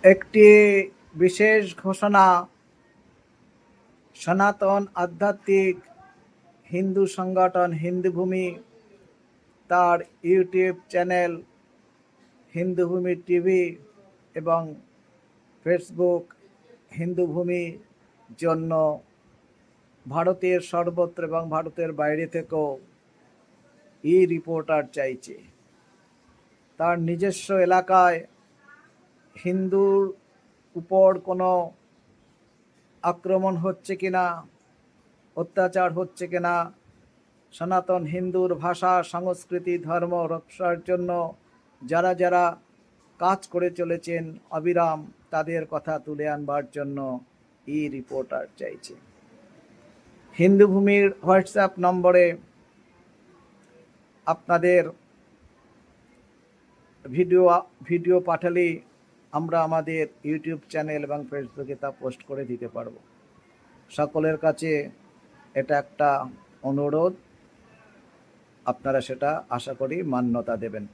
একটি বিশেষ ঘোষণা। সনাতন আধ্যাত্মিক হিন্দু সংগঠন হিন্দুভূমি তার ইউটিউব চ্যানেল হিন্দুভূমি টিভি এবং ফেসবুক হিন্দুভূমি জন্য ভারতের সর্বত্র এবং ভারতের বাইরে থেকেও রিপোর্টার চাইছে। তার নিজস্ব এলাকায় হিন্দুর উপর কোনো আক্রমণ হচ্ছে কিনা, অত্যাচার হচ্ছে কিনা, সনাতন হিন্দুর ভাষা সংস্কৃতি ধর্ম রক্ষার জন্য যারা যারা কাজ করে চলেছেন অবিরাম, তাদের কথা তুলে আনবার জন্য রিপোর্টার চাইছে। হিন্দুভূমির হোয়াটসঅ্যাপ নম্বরে আপনাদের ভিডিও পাঠালেই আমরা আমাদের ইউটিউব চ্যানেল এবং ফেসবুকে তা পোস্ট করে দিতে পারব। সকলের কাছে এটা একটা অনুরোধ, আপনারা সেটা আশা করি মান্যতা দেবেন।